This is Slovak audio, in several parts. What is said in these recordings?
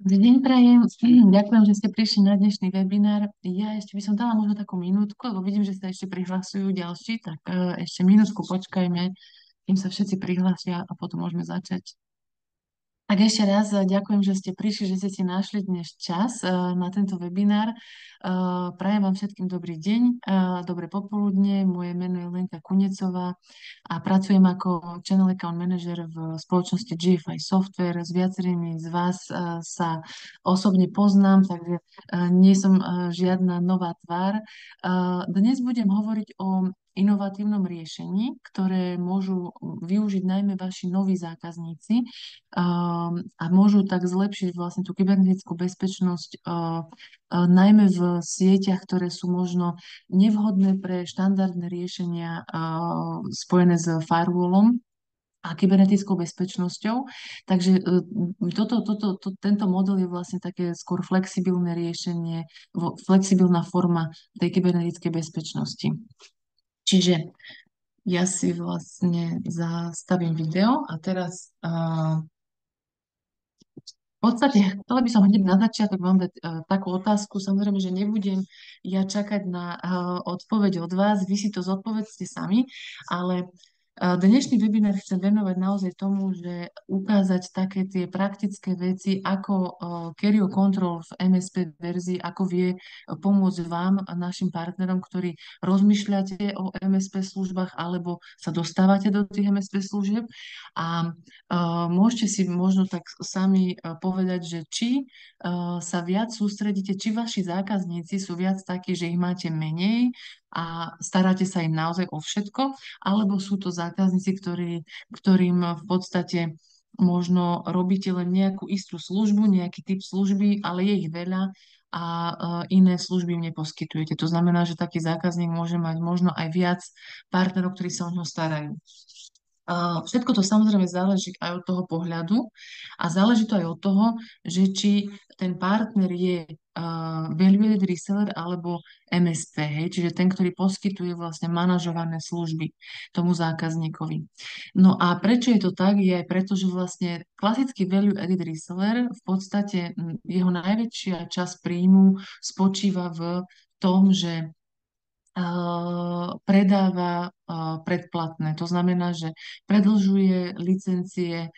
Dobrý deň, prajem. Ďakujem, že ste prišli na dnešný webinár. Ja ešte by som dala možno takú minútku, lebo vidím, že sa ešte prihlasujú ďalší, tak ešte minútku počkajme, kým sa všetci prihlásia a potom môžeme začať. Tak ešte raz ďakujem, že ste prišli, že ste si našli dnes čas na tento webinár. Prajem vám všetkým dobrý deň, dobré popoludne. Moje meno je Lenka Kunecová a pracujem ako Channel Account Manager v spoločnosti GFI Software. S viacerými z vás sa osobne poznám, takže nie som žiadna nová tvár. Dnes budem hovoriť o inovatívnom riešení, ktoré môžu využiť najmä vaši noví zákazníci a môžu tak zlepšiť vlastne tú kybernetickú bezpečnosť, najmä v sieťach, ktoré sú možno nevhodné pre štandardné riešenia spojené s firewallom a kybernetickou bezpečnosťou. Takže tento model je vlastne také skôr flexibilné riešenie, flexibilná forma tej kybernetickej bezpečnosti. Čiže ja si vlastne zastavím video a teraz v podstate chcela by som hneď na začiatok vám dať takú otázku. Samozrejme, že nebudem ja čakať na odpoveď od vás, vy si to zodpovedzte sami, ale dnešný webinár chcem venovať naozaj tomu, že ukázať také tie praktické veci, ako Kerio Control v MSP verzii, ako vie pomôcť vám, našim partnerom, ktorí rozmýšľate o MSP službách alebo sa dostávate do tých MSP služieb. A môžete si možno tak sami povedať, že či sa viac sústredíte, či vaši zákazníci sú viac takí, že ich máte menej a staráte sa im naozaj o všetko, alebo sú to zákazníci, ktorým v podstate možno robíte len nejakú istú službu, nejaký typ služby, ale je ich veľa a iné služby im neposkytujete. To znamená, že taký zákazník môže mať možno aj viac partnerov, ktorí sa o ňo starajú. Všetko to samozrejme záleží aj od toho pohľadu a záleží to aj od toho, že či ten partner je value-added reseller alebo MSP, hej, čiže ten, ktorý poskytuje vlastne manažované služby tomu zákazníkovi. No a prečo je to tak? Je aj preto, že vlastne klasický value-added reseller v podstate jeho najväčšia časť príjmu spočíva v tom, že predáva predplatné. To znamená, že predlžuje licencie,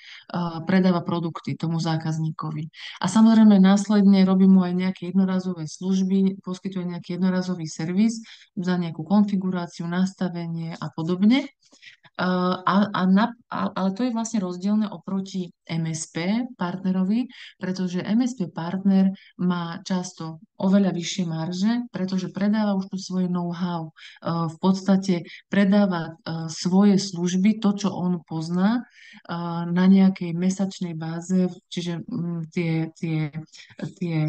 predáva produkty tomu zákazníkovi. A samozrejme následne robí mu aj nejaké jednorazové služby, poskytuje nejaký jednorazový servis za nejakú konfiguráciu, nastavenie a podobne. Ale to je vlastne rozdielne oproti MSP partnerovi, pretože MSP partner má často oveľa vyššie marže, pretože predáva už tu svoje know-how. V podstate predáva svoje služby, to, čo on pozná, na nejakej mesačnej báze, čiže tie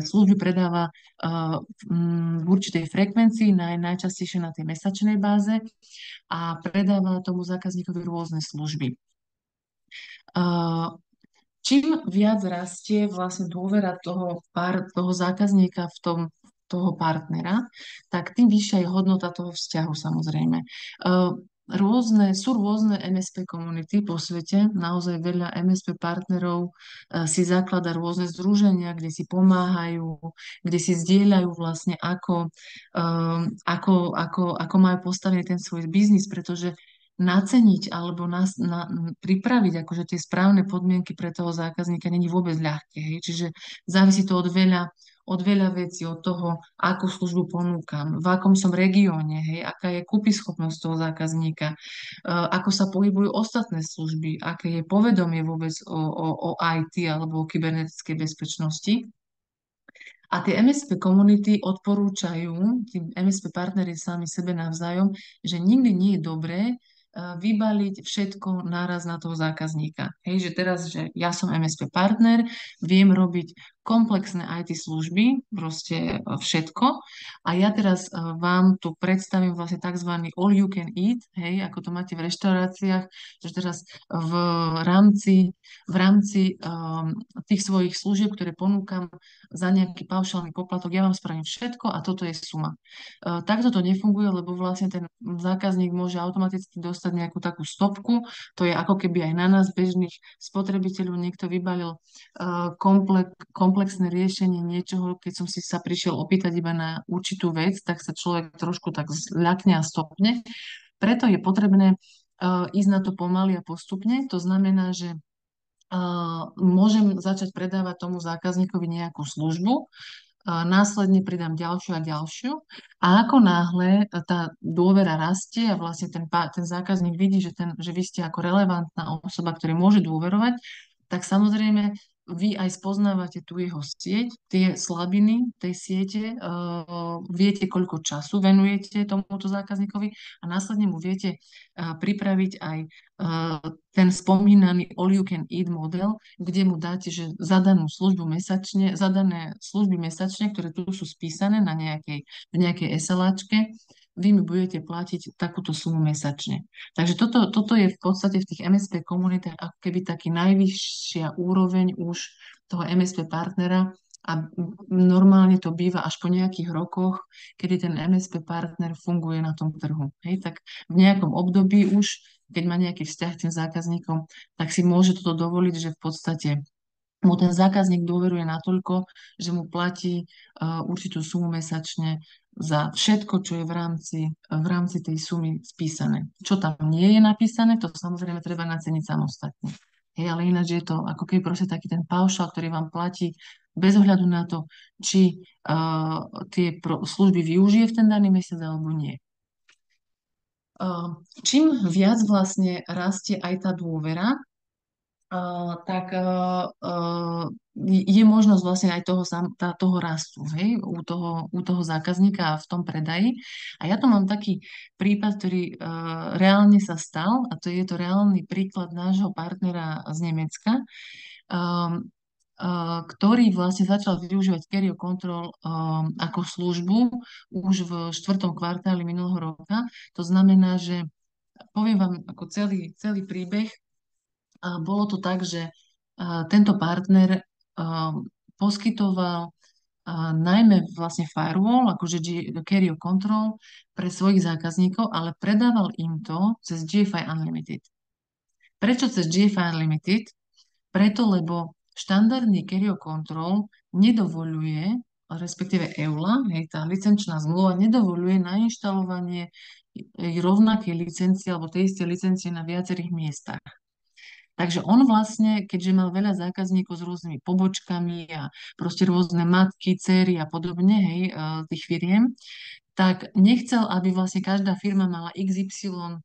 služby predáva v určitej frekvencii, najčastejšie na tej mesačnej báze a predáva tomu zákazníkovi rôzne služby. Čím viac rastie vlastne dôvera toho zákazníka v toho partnera, tak tým vyššia je hodnota toho vzťahu samozrejme. Sú rôzne MSP komunity po svete, naozaj veľa MSP partnerov si zaklada rôzne združenia, kde si pomáhajú, kde si zdieľajú vlastne ako majú postavený ten svoj biznis, pretože naceniť alebo pripraviť akože tie správne podmienky pre toho zákazníka není vôbec ľahké. Hej? Čiže závisí to od veľa vecí, od toho, akú službu ponúkam, v akom som regióne, hej, aká je kúpyschopnosť toho zákazníka, ako sa pohybujú ostatné služby, aké je povedomie vôbec o IT alebo o kybernetickej bezpečnosti. A tie MSP komunity odporúčajú, tí MSP partnery sami sebe navzájom, že nikdy nie je dobré vybaliť všetko naraz na toho zákazníka. Hej, že teraz, že ja som MSP partner, viem robiť komplexné IT služby, proste všetko. A ja teraz vám tu predstavím vlastne tzv. All you can eat, hej, ako to máte v reštauráciách, že teraz v rámci tých svojich služieb, ktoré ponúkam za nejaký paušálny poplatok, ja vám spravím všetko a toto je suma. Takto to nefunguje, lebo vlastne ten zákazník môže automaticky dostať nejakú takú stopku. To je ako keby aj na nás, bežných spotrebiteľov, niekto vybalil komplexné riešenie niečoho, keď som si sa prišiel opýtať iba na určitú vec, tak sa človek trošku tak zľakne a stopne. Preto je potrebné ísť na to pomaly a postupne. To znamená, že môžem začať predávať tomu zákazníkovi nejakú službu, následne pridám ďalšiu a ďalšiu. A ako náhle tá dôvera rastie a vlastne ten zákazník vidí, že vy ste ako relevantná osoba, ktorý môže dôverovať, tak samozrejme vy aj spoznávate tú jeho sieť, tie slabiny tej siete, viete, koľko času venujete tomuto zákazníkovi a následne mu viete pripraviť aj ten spomínaný all you can eat model, kde mu dáte, že zadanú službu mesačne, zadané služby mesačne, ktoré tu sú spísané v nejakej SLAčke, vy mi budete platiť takúto sumu mesačne. Takže toto je v podstate v tých MSP komunitách ako keby taký najvyššia úroveň už toho MSP partnera a normálne to býva až po nejakých rokoch, kedy ten MSP partner funguje na tom trhu. Hej, tak v nejakom období už, keď má nejaký vzťah s tým zákazníkom, tak si môže toto dovoliť, že v podstate mu ten zákazník dôveruje natoľko, že mu platí určitú sumu mesačne za všetko, čo je v rámci tej sumy spísané. Čo tam nie je napísané, to samozrejme treba naceniť samostatne. Hej, ale ináč je to ako keby proste taký ten paušal, ktorý vám platí bez ohľadu na to, či služby využije v ten daný mesiac alebo nie. Čím viac vlastne rastie aj tá dôvera, tak je možnosť vlastne aj toho rastu, hej, u toho zákazníka v tom predaji. A ja tu mám taký prípad, ktorý reálne sa stal, a to je to reálny príklad nášho partnera z Nemecka, ktorý vlastne začal využívať Kerio Control ako službu už v 4. kvartáli minulého roka. To znamená, že poviem vám ako celý príbeh. Bolo to tak, že tento partner poskytoval najmä vlastne firewall, akože Kerio Control pre svojich zákazníkov, ale predával im to cez GFI Unlimited. Prečo cez GFI Unlimited? Preto, lebo štandardný Kerio Control nedovoľuje, respektíve EULA, hej, tá licenčná zmluva nedovoľuje nainštalovanie rovnakej licencie alebo tej istej licencie na viacerých miestach. Takže on vlastne, keďže mal veľa zákazníkov s rôznymi pobočkami a proste rôzne matky, céry a podobne, hej, tých firiem, tak nechcel, aby vlastne každá firma mala XY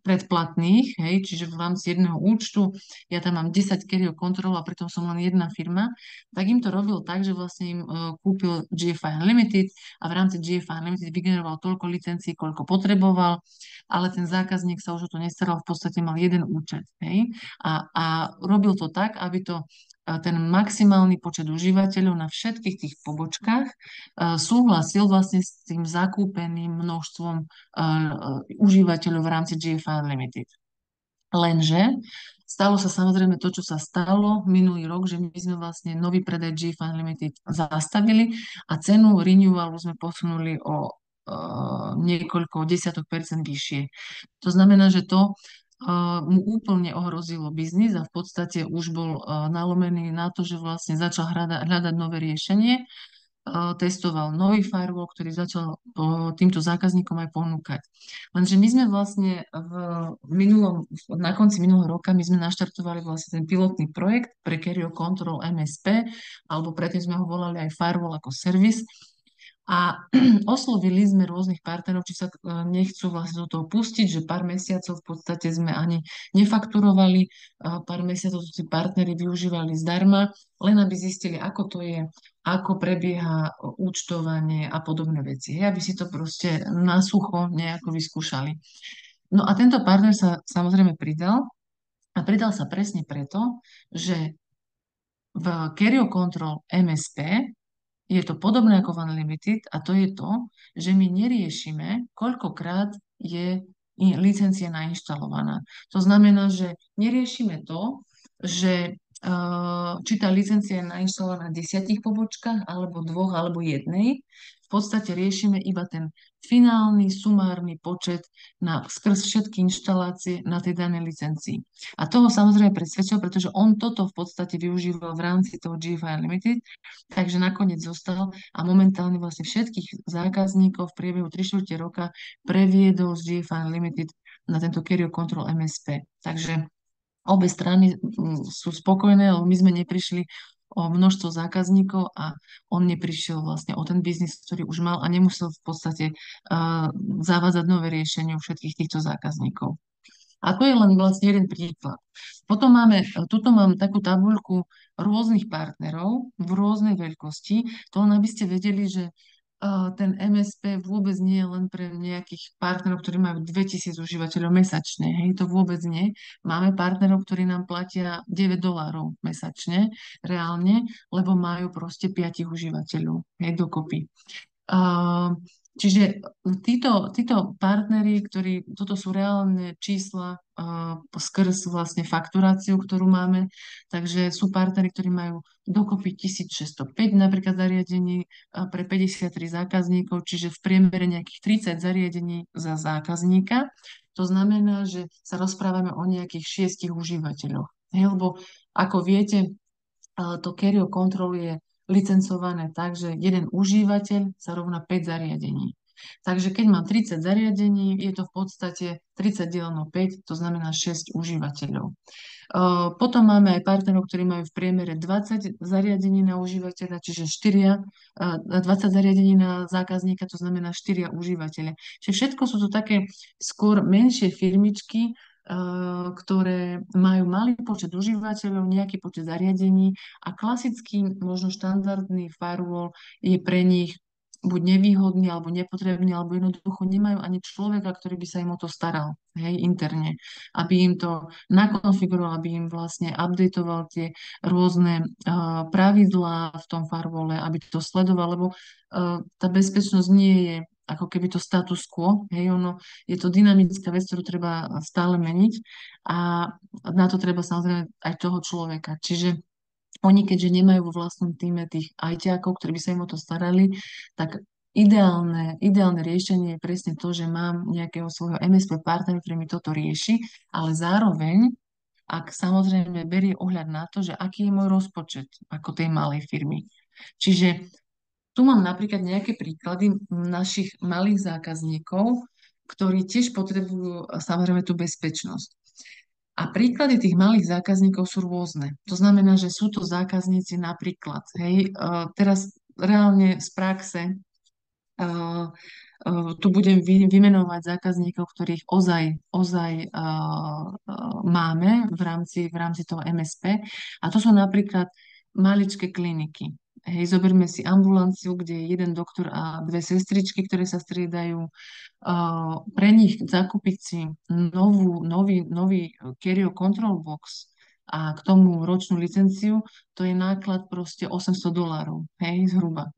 predplatných, hej, čiže v rámci jedného účtu, ja tam mám 10 Kerio Control a pritom som len jedna firma, tak im to robil tak, že vlastne im kúpil GFI Unlimited a v rámci GFI Unlimited vygeneroval toľko licencií, koľko potreboval, ale ten zákazník sa už o to nestaral, v podstate mal jeden účet, hej, a robil to tak, aby to ten maximálny počet užívateľov na všetkých tých pobočkách súhlasil vlastne s tým zakúpeným množstvom užívateľov v rámci GFI Unlimited. Lenže stalo sa samozrejme to, čo sa stalo minulý rok, že my sme vlastne nový predaj GFI Unlimited zastavili a cenu renewalu sme posunuli o niekoľko desiatok percent vyššie. To znamená, že to mu úplne ohrozilo biznis a v podstate už bol nalomený na to, že vlastne začal hľadať nové riešenie. Testoval nový firewall, ktorý začal týmto zákazníkom aj ponúkať. Lenže my sme vlastne na konci minulého roka my sme naštartovali vlastne ten pilotný projekt pre Kerio Control MSP, alebo predtým sme ho volali aj firewall ako servis. A oslovili sme rôznych partnerov, či sa nechcú vlastne do toho pustiť, že pár mesiacov v podstate sme ani nefakturovali, pár mesiacov tí partneri využívali zdarma, len aby zistili, ako to je, ako prebieha účtovanie a podobné veci. Aby si to proste na sucho nejako vyskúšali. No a tento partner sa samozrejme pridal a pridal sa presne preto, že v Kerio Control MSP je to podobné ako v Unlimited a to je to, že my neriešime, koľkokrát je licencia nainštalovaná. To znamená, že neriešime to, že či tá licencia je nainštalovaná na 10 pobočkách, alebo dvoch, alebo jednej. V podstate riešime iba ten finálny sumárny počet skrz všetky inštalácie na tej danej licencii. A toho samozrejme presvedčil, pretože on toto v podstate využíval v rámci toho GFI Unlimited, takže nakoniec zostal a momentálne vlastne všetkých zákazníkov v priebehu 3/4 roka previedol z GFI Unlimited na tento Carrier Control MSP. Takže obe strany sú spokojné, lebo my sme neprišli o množstvo zákazníkov a on neprišiel vlastne o ten biznis, ktorý už mal a nemusel v podstate zavádzať nové riešenie u všetkých týchto zákazníkov. A to je len vlastne jeden príklad. Potom tuto mám takú tabuľku rôznych partnerov v rôznej veľkosti. To len aby ste vedeli, že ten MSP vôbec nie je len pre nejakých partnerov, ktorí majú 2000 užívateľov mesačne. Hej, to vôbec nie. Máme partnerov, ktorí nám platia $9 mesačne, reálne, lebo majú proste 5 užívateľov, hej, dokopy. Čiže títo partneri, toto sú reálne čísla skrz vlastne fakturáciu, ktorú máme, takže sú partneri, ktorí majú dokopy 1605 napríklad zariadení pre 53 zákazníkov, čiže v priemere nejakých 30 zariadení za zákazníka. To znamená, že sa rozprávame o nejakých 6 užívateľoch. Lebo ako viete, to Carrier Control je licencované tak, že jeden užívateľ sa rovná 5 zariadení. Takže keď mám 30 zariadení, je to v podstate 30 deleno 5, to znamená 6 užívateľov. Potom máme aj partnerov, ktorí majú v priemere 20 zariadení na užívateľa, čiže 20 zariadení na zákazníka, to znamená 4 užívateľe. Čiže všetko sú to také skôr menšie firmičky, ktoré majú malý počet užívateľov, nejaký počet zariadení a klasický, možno štandardný firewall je pre nich buď nevýhodný, alebo nepotrebný, alebo jednoducho nemajú ani človeka, ktorý by sa im o to staral, hej, interne, aby im to nakonfiguroval, aby im vlastne updateoval tie rôzne pravidlá v tom firewall, aby to sledoval, lebo tá bezpečnosť nie je ako keby to status quo, hej, je to dynamická vec, ktorú treba stále meniť a na to treba samozrejme aj toho človeka. Čiže oni, keďže nemajú vo vlastnom týme tých ajťákov, ktorí by sa im o to starali, tak ideálne riešenie je presne to, že mám nejakého svojho MSP partnera, ktorý mi toto rieši, ale zároveň, ak samozrejme berie ohľad na to, že aký je môj rozpočet ako tej malej firmy. Čiže tu mám napríklad nejaké príklady našich malých zákazníkov, ktorí tiež potrebujú samozrejme tú bezpečnosť. A príklady tých malých zákazníkov sú rôzne. To znamená, že sú to zákazníci napríklad, hej, teraz reálne z praxe tu budem vymenovať zákazníkov, ktorých ozaj máme v rámci toho MSP. A to sú napríklad maličké kliniky. Hej, zoberme si ambulanciu, kde je jeden doktor a dve sestričky, ktoré sa striedajú. Pre nich zakúpiť si nový Carrier Control Box a k tomu ročnú licenciu, to je náklad proste $800, hej, zhruba.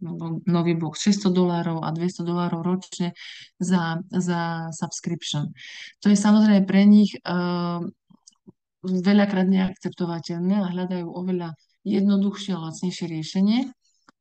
Nový box $600 a $200 ročne za subscription. To je samozrejme pre nich veľakrát neakceptovateľné a hľadajú oveľa jednoduchšie a lacnejšie riešenie.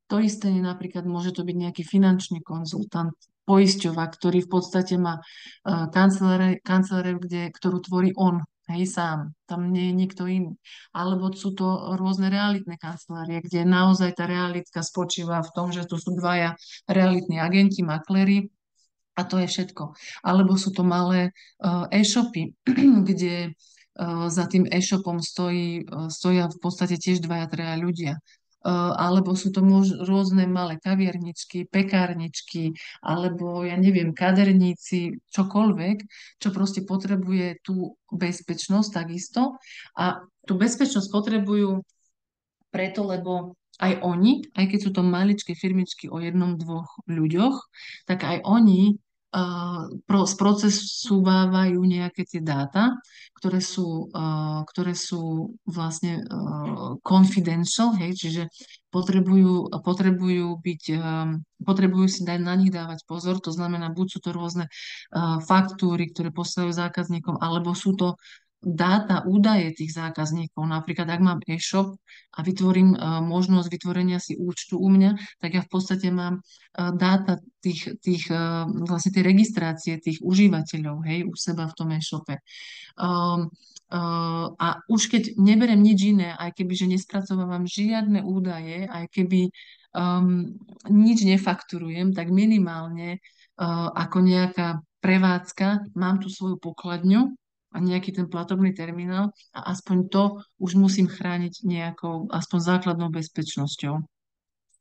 To isté je napríklad, môže to byť nejaký finančný konzultant, poisťovák, ktorý v podstate má kanceláriu, ktorú tvorí on, hej, sám. Tam nie je nikto iný. Alebo sú to rôzne realitné kancelárie, kde naozaj tá realitka spočíva v tom, že tu sú dvaja realitní agenti, makléri a to je všetko. Alebo sú to malé e-shopy, kde za tým e-shopom stoja v podstate tiež dvaja, traja ľudia. Alebo sú to rôzne malé kaviarničky, pekárničky, alebo ja neviem, kaderníci, čokoľvek, čo proste potrebuje tú bezpečnosť takisto. A tú bezpečnosť potrebujú preto, lebo aj oni, aj keď sú to maličké firmičky o jednom, dvoch ľuďoch, tak aj oni sprocesúvajú nejaké tie dáta, ktoré sú vlastne confidential, hej, čiže potrebujú si dať na nich dávať pozor, to znamená, buď sú to rôzne faktúry, ktoré posielajú zákazníkom, alebo sú to dáta, údaje tých zákazníkov. Napríklad, ak mám e-shop a vytvorím možnosť vytvorenia si účtu u mňa, tak ja v podstate mám dáta vlastne tie registrácie tých užívateľov, hej, u seba v tom e-shope. Um, a už keď neberiem nič iné, aj keby, že nespracovávam žiadne údaje, aj keby nič nefakturujem, tak minimálne ako nejaká prevádzka mám tu svoju pokladňu a nejaký ten platobný terminál a aspoň to už musím chrániť nejakou aspoň základnou bezpečnosťou.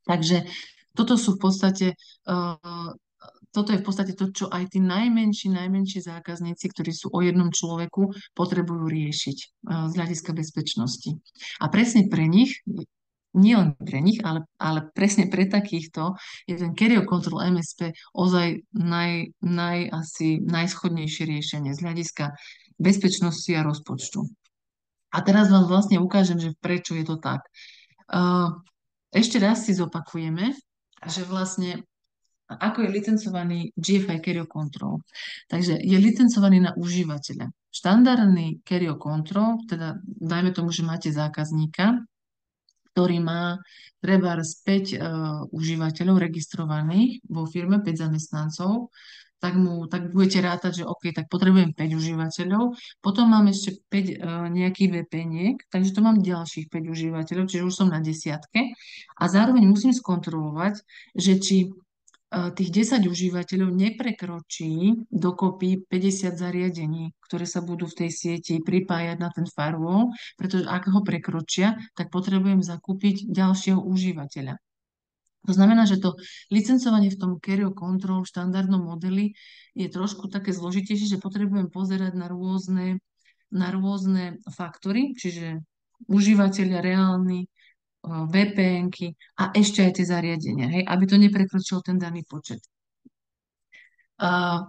Takže toto sú v podstate toto je v podstate to, čo aj tí najmenší zákazníci, ktorí sú o jednom človeku, potrebujú riešiť z hľadiska bezpečnosti. A presne pre nich, nie len pre nich, ale presne pre takýchto je ten Carrier Control MSP ozaj asi najschodnejšie riešenie z hľadiska bezpečnosti a rozpočtu. A teraz vám vlastne ukážem, že prečo je to tak. Ešte raz si zopakujeme, že vlastne ako je licencovaný GFI Carrier Control. Takže je licencovaný na užívateľa. Štandardný Carrier Control, teda dajme tomu, že máte zákazníka, ktorý má treba 5 užívateľov registrovaných vo firme, 5 zamestnancov, tak budete rátať, že OK, tak potrebujem 5 užívateľov, potom mám ešte 5 nejakých VPN-iek, takže to mám ďalších 5 užívateľov, čiže už som na desiatke a zároveň musím skontrolovať, že či tých 10 užívateľov neprekročí dokopy 50 zariadení, ktoré sa budú v tej sieti pripájať na ten firewall, pretože ak ho prekročia, tak potrebujem zakúpiť ďalšieho užívateľa. To znamená, že to licencovanie v tom Carrier Control v štandardnom modeli je trošku také zložitejšie, že potrebujem pozerať na rôzne faktory, čiže užívateľia reálni, VPN-ky a ešte aj tie zariadenia, hej, aby to neprekročilo ten daný počet. A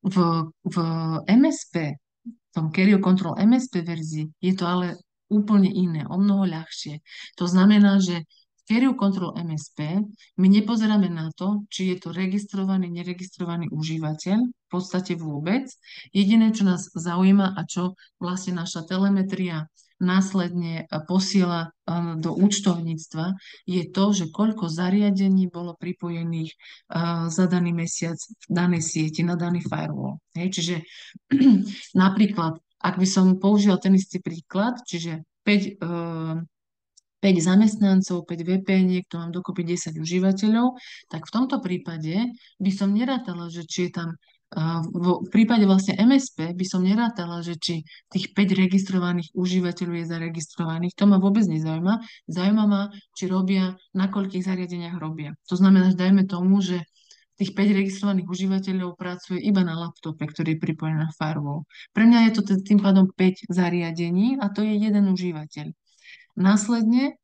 v MSP, v tom Carrier Control MSP verzii, je to ale úplne iné, o mnoho ľahšie. To znamená, že v Carrier Control MSP my nepozeráme na to, či je to registrovaný, neregistrovaný užívateľ, v podstate vôbec. Jediné, čo nás zaujíma a čo vlastne naša telemetria následne posiela do účtovníctva, je to, že koľko zariadení bolo pripojených za daný mesiac v danej sieti na daný firewall. Hej, čiže napríklad, ak by som použila ten istý príklad, čiže 5 zamestnancov, 5 VPN, to mám dokopy 10 užívateľov, tak v tomto prípade by som nerátala, že či je tam v prípade vlastne MSP by som nerátala, že či tých 5 registrovaných užívateľov je zaregistrovaných. To ma vôbec nezaujíma. Zaujíma ma, či robia, na koľkých zariadeniach robia. To znamená, že dajme tomu, že tých 5 registrovaných užívateľov pracuje iba na laptope, ktorý je pripojený na firewall. Pre mňa je to tým pádom 5 zariadení a to je jeden užívateľ. Následne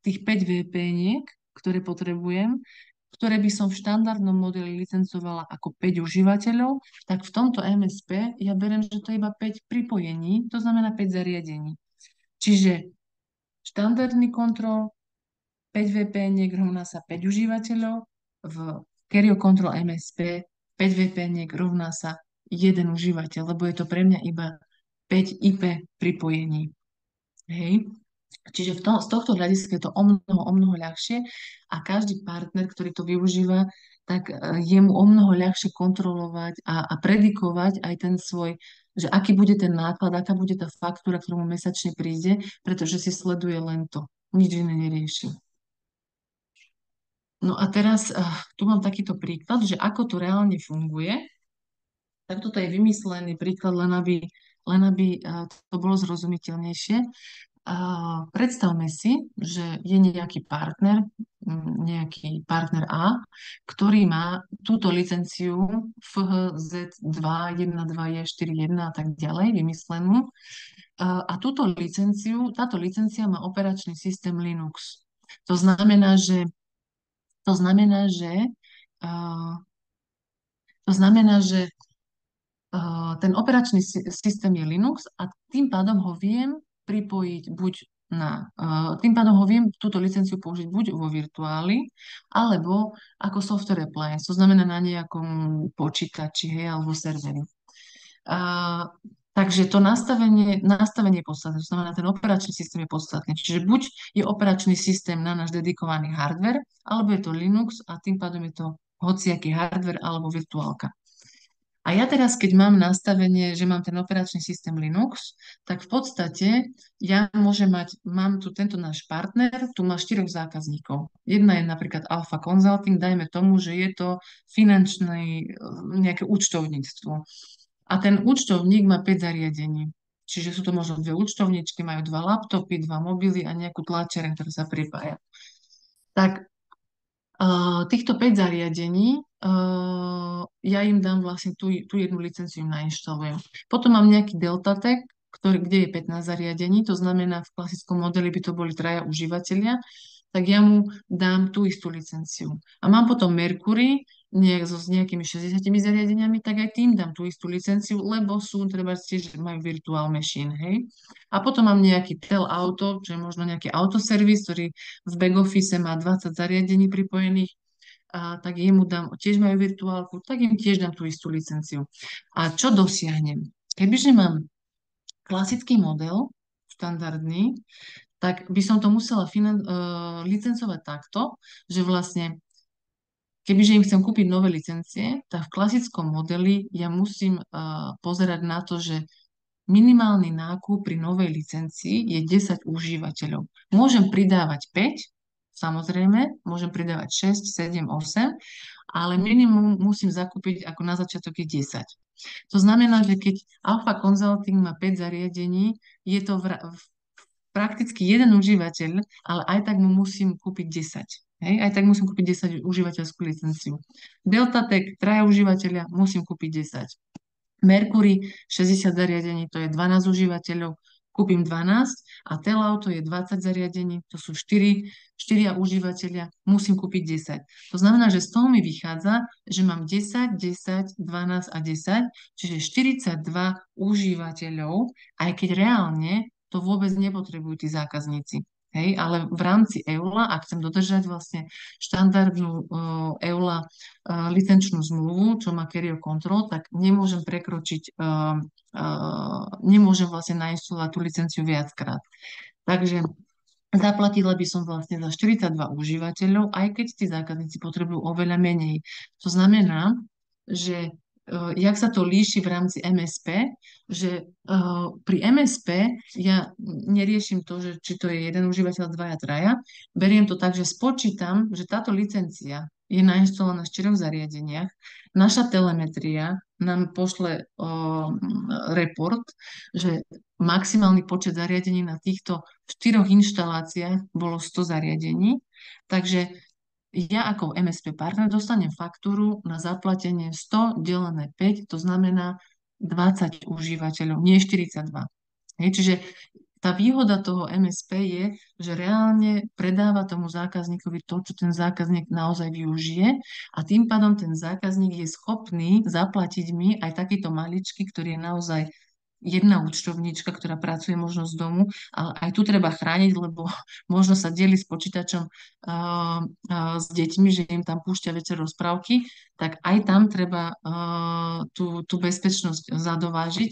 tých 5 VPN-iek, ktoré potrebujem, ktoré by som v štandardnom modeli licencovala ako 5 užívateľov, tak v tomto MSP ja beriem, že to je iba 5 pripojení, to znamená 5 zariadení. Čiže štandardný kontrol, 5 VPN-iek rovná sa 5 užívateľov, v Carrier Control MSP 5 VPN-iek rovná sa 1 užívateľ, lebo je to pre mňa iba 5 IP pripojení. Hej. Čiže z tohto hľadiska je to o mnoho ľahšie a každý partner, ktorý to využíva, tak je mu o mnoho ľahšie kontrolovať a predikovať aj ten svoj, že aký bude ten náklad, aká bude tá faktúra, ktorú mu mesačne príde, pretože si sleduje len to, nič iné nerieši. No a teraz tu mám takýto príklad, že ako to reálne funguje. Tak toto je vymyslený príklad, len aby to bolo zrozumiteľnejšie. Predstavme si, že je nejaký partner A, ktorý má túto licenciu FHZ2, 1.2, E41 a tak ďalej, vymyslenú. A táto licencia má operačný systém Linux. To znamená, že to znamená, že, ten operačný systém je Linux a tým pádom ho viem pripojiť tým pádom ho viem túto licenciu použiť buď vo virtuáli, alebo ako software appliance, to znamená na nejakom počítači, hej, alebo serveri. Takže to nastavenie je podstatné, to znamená, ten operačný systém je podstatný. Čiže buď je operačný systém na náš dedikovaný hardware, alebo je to Linux a tým pádom je to hociaký hardware alebo virtuálka. A ja teraz, keď mám nastavenie, že mám ten operačný systém Linux, tak v podstate ja mám tu tento náš partner, tu má 4 zákazníkov. Jedna je napríklad Alpha Consulting, dajme tomu, že je to finančné nejaké účtovníctvo. A ten účtovník má 5 zariadení. Čiže sú to možno dve účtovníčky, majú 2 laptopy, 2 mobily a nejakú tlačiareň, ktorá sa pripája. Tak týchto 5 zariadení, ja im dám vlastne tú jednu licenciu, im nainštalujem. Potom mám nejaký Deltatec, kde je 15 zariadení, to znamená v klasickom modeli by to boli traja užívateľia, tak ja mu dám tú istú licenciu. A mám potom Mercury, s nejakými 60 zariadeniami, tak aj tým dám tú istú licenciu, lebo sú, treba tiež majú virtual machine, hej. A potom mám nejaký Tel Auto, čo je možno nejaký autoservis, ktorý v back office má 20 zariadení pripojených, tak jemu dám, tiež majú virtuálku, tak im tiež dám tú istú licenciu. A čo dosiahnem? Kebyže mám klasický model, štandardný, tak by som to musela licencovať takto, že vlastne kebyže im chcem kúpiť nové licencie, tak v klasickom modeli ja musím pozerať na to, že minimálny nákup pri novej licencii je 10 užívateľov. Môžem pridávať 5, samozrejme, môžem pridávať 6, 7, 8, ale minimum musím zakúpiť ako na začiatok je 10. To znamená, že keď Alpha Consulting má 5 zariadení, je to prakticky jeden užívateľ, ale aj tak mu musím kúpiť 10. Hej? Aj tak musím kúpiť 10 užívateľskú licenciu. Deltatec, traja užívateľia, musím kúpiť 10. Mercury 60 zariadení, to je 12 užívateľov, kúpim 12 a Telauto je 20 zariadení, to sú 4 užívateľia, musím kúpiť 10. To znamená, že z toho mi vychádza, že mám 10, 10, 12 a 10, čiže 42 užívateľov, aj keď reálne to vôbec nepotrebujú tí zákazníci. Hej, ale v rámci EULA, ak chcem dodržať vlastne štandardnú EULA licenčnú zmluvu, čo má Kerio Control, tak nemôžem prekročiť, nemôžem vlastne nainštalovať tú licenciu viackrát. Takže zaplatila by som vlastne za 42 užívateľov, aj keď tí zákazníci potrebujú oveľa menej. To znamená, že jak sa to líši v rámci MSP, že pri MSP ja neriešim to, že či to je jeden užívateľ, dvaja, traja. Beriem to tak, že spočítam, že táto licencia je nainštalovaná v 4 zariadeniach. Naša telemetria nám pošle report, že maximálny počet zariadení na týchto 4 inštaláciách bolo 100 zariadení. Takže ja ako MSP partner dostanem faktúru na zaplatenie 100 delené 5, to znamená 20 užívateľov, nie 42. Hej, čiže tá výhoda toho MSP je, že reálne predáva tomu zákazníkovi to, čo ten zákazník naozaj využije a tým pádom ten zákazník je schopný zaplatiť mi aj takýto maličky, ktorý je naozaj jedna účtovníčka, ktorá pracuje možno z domu, ale aj tu treba chrániť, lebo možno sa delí s počítačom s deťmi, že im tam púšťa večer rozprávky, tak aj tam treba tú bezpečnosť zadovážiť.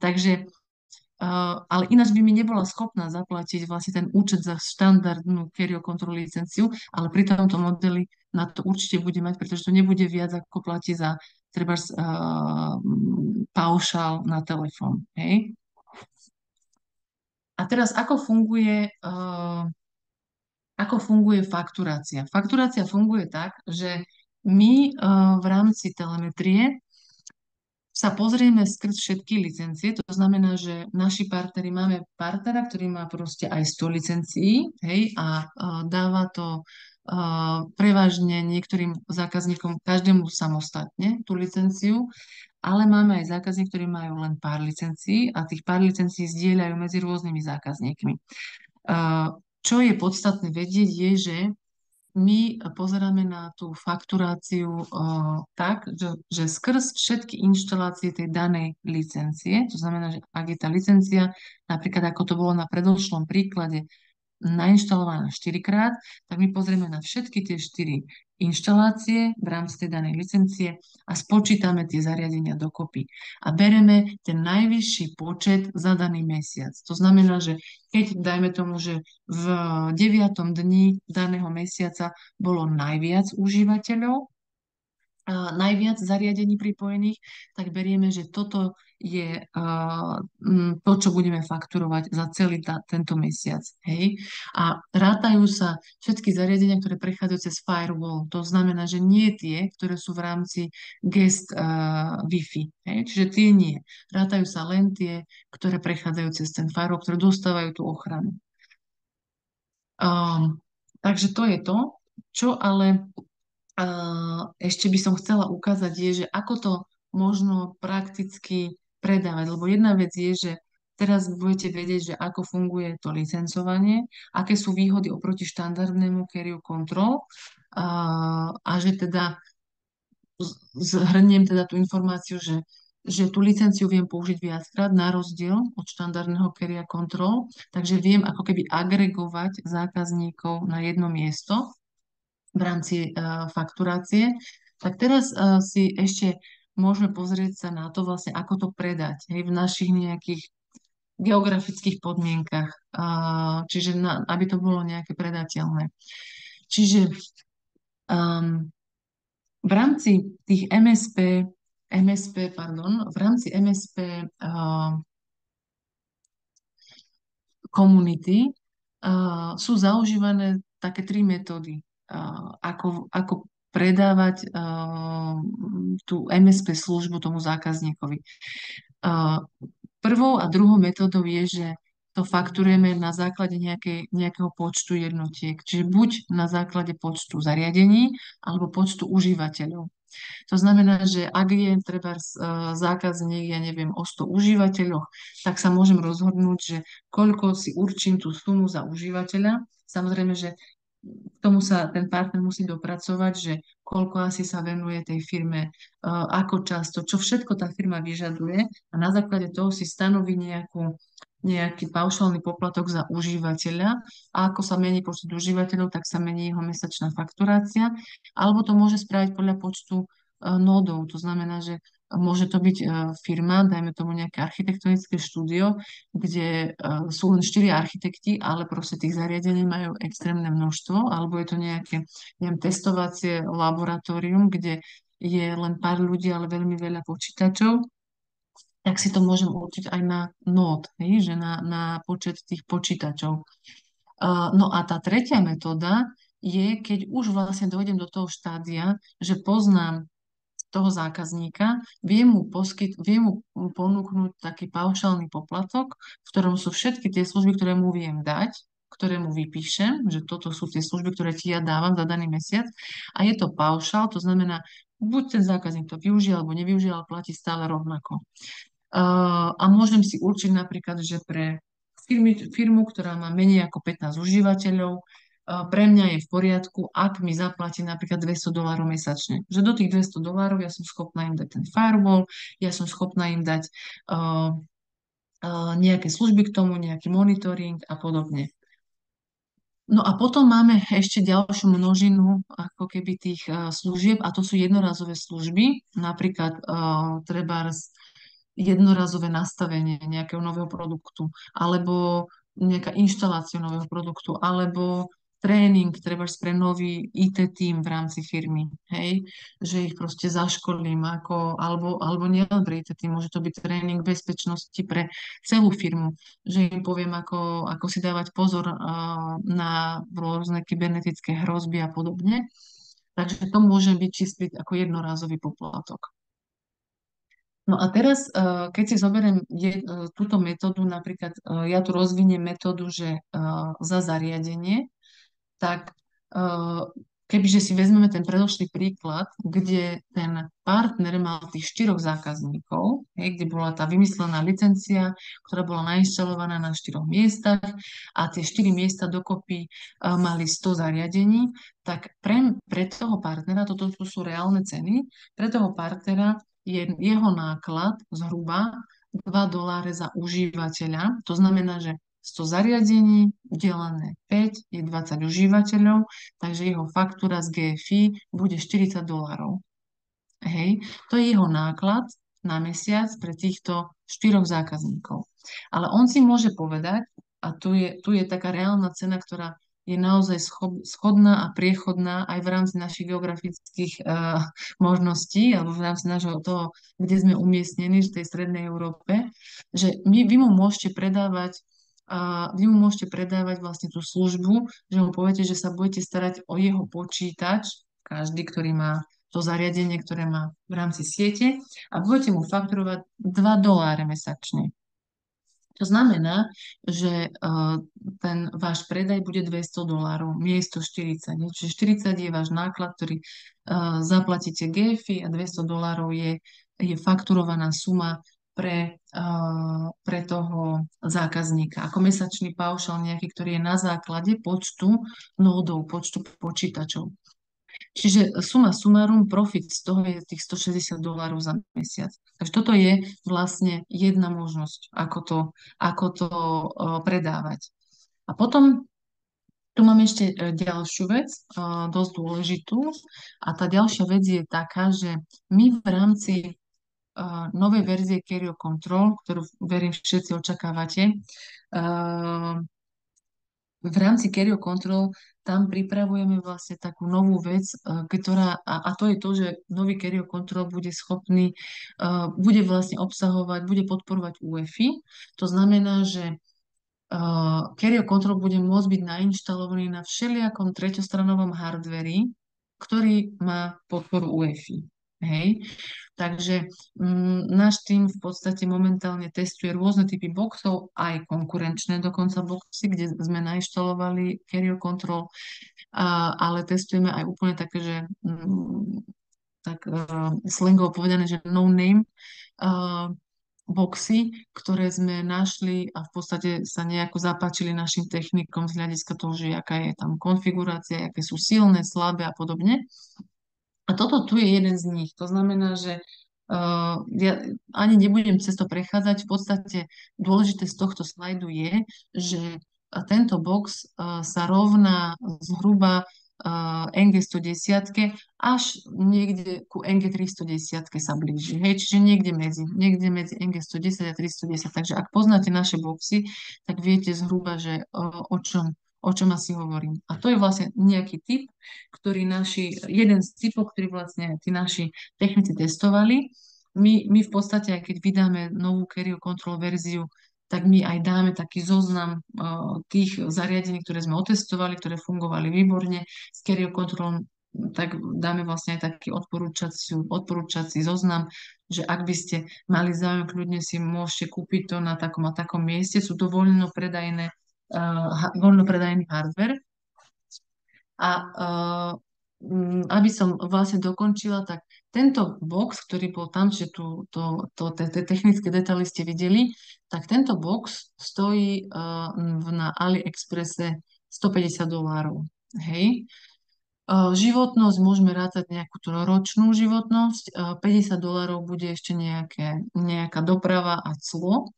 Takže ale ináč by mi nebola schopná zaplatiť vlastne ten účet za štandardnú Kerio Control licenciu, ale pri tomto modeli na to určite bude mať, pretože to nebude viac ako platí za treba paušál na telefón. Hej? A teraz ako funguje fakturácia? Fakturácia funguje tak, že my v rámci telemetrie sa pozrieme skrz všetky licencie, to znamená, že naši partneri, máme partnera, ktorý má proste aj 100 licencií, hej, a dáva to prevažne niektorým zákazníkom, každému samostatne tú licenciu, ale máme aj zákazník, ktorí majú len pár licencií a tých pár licencií zdieľajú medzi rôznymi zákazníkmi. Čo je podstatné vedieť je, že my pozeráme na tú fakturáciu tak, že skrz všetky inštalácie tej danej licencie, to znamená, že ak je tá licencia, napríklad ako to bolo na predošlom príklade, nainštalovaná 4-krát, tak my pozrieme na všetky tie 4 inštalácie v rámci tej danej licencie a spočítame tie zariadenia dokopy. A bereme ten najvyšší počet za daný mesiac. To znamená, že keď dajme tomu, že v 9. dni daného mesiaca bolo najviac užívateľov, najviac zariadení pripojených, tak berieme, že toto je to, čo budeme fakturovať za celý tento mesiac. Hej? A rátajú sa všetky zariadenia, ktoré prechádzajú cez firewall. To znamená, že nie tie, ktoré sú v rámci guest Wi-Fi. Hej? Čiže tie nie. Rátajú sa len tie, ktoré prechádzajú cez ten firewall, ktoré dostávajú tú ochranu. Um, takže to je to, čo ale ešte by som chcela ukázať je, že ako to možno prakticky predávať. Lebo jedna vec je, že teraz budete vedieť, že ako funguje to licencovanie, aké sú výhody oproti štandardnému carrier control a že teda zhrniem teda tú informáciu, že tú licenciu viem použiť viackrát na rozdiel od štandardného carrier control, takže viem ako keby agregovať zákazníkov na jedno miesto v rámci fakturácie. Tak teraz si ešte môžeme pozrieť sa na to vlastne, ako to predať hej, v našich nejakých geografických podmienkach, čiže aby to bolo nejaké predateľné. Čiže v rámci tých v rámci MSP komunity sú zaužívané také 3 metódy, ako predávať tú MSP službu tomu zákazníkovi. Prvou a druhou metódou je, že to fakturujeme na základe nejakého počtu jednotiek, čiže buď na základe počtu zariadení alebo počtu užívateľov. To znamená, že ak je treba zákazník, ja neviem, o 100 užívateľoch, tak sa môžem rozhodnúť, že koľko si určím tú sumu za užívateľa. Samozrejme, že k tomu sa ten partner musí dopracovať, že koľko asi sa venuje tej firme, ako často, čo všetko tá firma vyžaduje a na základe toho si stanoví nejaký paušálny poplatok za užívateľa a ako sa mení počet užívateľov, tak sa mení jeho mesačná fakturácia, alebo to môže spraviť podľa počtu nódov. To znamená, že môže to byť firma, dajme tomu nejaké architektonické štúdio, kde sú len 4 architekti, ale proste tých zariadení majú extrémne množstvo, alebo je to nejaké, neviem, testovacie laboratórium, kde je len pár ľudí, ale veľmi veľa počítačov, tak si to môžem určiť aj na nód, že na počet tých počítačov. No a tá tretia metóda je, keď už vlastne dojdem do toho štádia, že poznám toho zákazníka, viem mu ponúknuť taký paušálny poplatok, v ktorom sú všetky tie služby, ktoré mu viem dať, ktoré mu vypíšem, že toto sú tie služby, ktoré ti ja dávam za daný mesiac. A je to paušál, to znamená, buď ten zákazník to využije alebo nevyužije, ale platí stále rovnako. A môžem si určiť napríklad, že pre firmu, ktorá má menej ako 15 užívateľov, pre mňa je v poriadku, ak mi zaplatí napríklad $200 mesačne. Že do tých $200 ja som schopná im dať ten firewall, ja som schopná im dať nejaké služby k tomu, nejaký monitoring a podobne. No a potom máme ešte ďalšiu množinu ako keby tých služieb a to sú jednorazové služby, napríklad trebárs jednorazové nastavenie nejakého nového produktu, alebo nejaká inštalácia nového produktu, alebo tréning, treba pre nový IT tím v rámci firmy, hej, že ich proste zaškolím, alebo nielen pre IT tím, môže to byť tréning bezpečnosti pre celú firmu, že im poviem, ako si dávať pozor na rôzne kybernetické hrozby a podobne. Takže to môže byť čistý ako jednorázový poplatok. No a teraz, keď si zoberiem túto metódu, napríklad ja tu rozviniem metódu, že za zariadenie, tak kebyže si vezmeme ten predošlý príklad, kde ten partner mal tých 4 zákazníkov, kde bola tá vymyslená licencia, ktorá bola nainštalovaná na 4 miestach a tie 4 miesta dokopy mali 100 zariadení, tak pre toho partnera, toto sú reálne ceny, pre toho partnera je jeho náklad zhruba $2 za užívateľa. To znamená, že 100 zariadení, delené 5 je 20 užívateľov, takže jeho faktúra z GFI bude $40. Hej, to je jeho náklad na mesiac pre týchto 4 zákazníkov. Ale on si môže povedať, a tu je taká reálna cena, ktorá je naozaj schodná a priechodná aj v rámci našich geografických možností alebo v rámci nášho toho, kde sme umiestnení, v tej strednej Európe, že vy mu môžete predávať vlastne tú službu, že mu poviete, že sa budete starať o jeho počítač, každý, ktorý má to zariadenie, ktoré má v rámci siete a budete mu fakturovať $2 mesačne. To znamená, že ten váš predaj bude $200 miesto 40. Čiže 40 je váš náklad, ktorý zaplatíte GFI a $200 je fakturovaná suma pre toho zákazníka. Ako mesačný paušal nejaký, ktorý je na základe počtu nódov, počtu počítačov. Čiže suma sumarum, profit z toho je tých $160 za mesiac. Takže toto je vlastne jedna možnosť, ako to predávať. A potom tu mám ešte ďalšiu vec, dosť dôležitú. A tá ďalšia vec je taká, že my v rámci novej verzie Kerio Control, ktorú verím všetci očakávate, v rámci Kerio Control tam pripravujeme vlastne takú novú vec, a to je to, že nový Kerio Control bude schopný, bude vlastne obsahovať, bude podporovať UEFI. To znamená, že Kerio Control bude môcť byť nainštalovaný na všelijakom treťostranovom hardveri, ktorý má podporu UEFI. Hej. Takže náš tým v podstate momentálne testuje rôzne typy boxov, aj konkurenčné dokonca boxy, kde sme nainštalovali Kerio Control, ale testujeme aj úplne také, že slangovo povedané, že no name boxy, ktoré sme našli a v podstate sa nejako zapáčili našim technikom z hľadiska toho, že aká je tam konfigurácia, aké sú silné, slabé a podobne. A toto tu je jeden z nich. To znamená, že ja ani nebudem cez to prechádzať. V podstate dôležité z tohto slajdu je, že tento box sa rovná zhruba NG 110 až niekde ku NG 310 sa blíži. Hej, čiže niekde medzi NG 110 a 310. Takže ak poznáte naše boxy, tak viete zhruba, že o čom asi hovorím. A to je vlastne nejaký typ, jeden z typov, ktorý vlastne tí naši technici testovali. My v podstate, aj keď vydáme novú Kerio Control verziu, tak my aj dáme taký zoznam tých zariadení, ktoré sme otestovali, ktoré fungovali výborne s Kerio Controlom, tak dáme vlastne aj taký odporúčací zoznam, že ak by ste mali záujem, kľudne si môžete kúpiť to na takom a takom mieste. Sú to voľnopredajný hardware. A aby som vlastne dokončila, tak tento box, ktorý bol tam, že tie technické detaily ste videli, tak tento box stojí na AliExpresse $150. Hej. Životnosť môžeme rátať nejakú ročnú životnosť. $50 bude ešte nejaká doprava a clo.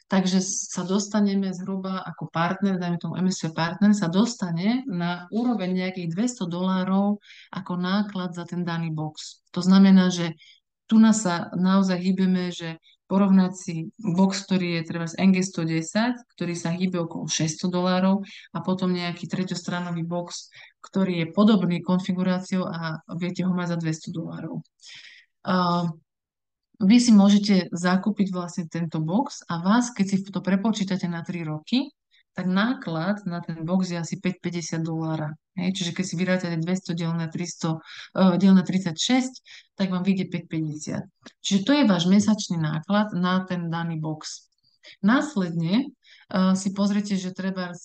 Takže sa dostaneme zhruba ako partner, dajme tomu MSP partner, sa dostane na úroveň nejakých $200 ako náklad za ten daný box. To znamená, že tu nás sa naozaj hýbeme, že porovnať si box, ktorý je treba z NG 110, ktorý sa hýbe okolo $600 a potom nejaký treťostranový box, ktorý je podobný konfiguráciou a viete ho mať za $200. Vy si môžete zakúpiť vlastne tento box a keď si to prepočítate na 3 roky, tak náklad na ten box je asi $5,50. Hej? Čiže keď si vyrátate 200 delené 300, delené 36, tak vám vyjde 5,50. Čiže to je váš mesačný náklad na ten daný box. Následne si pozrite, že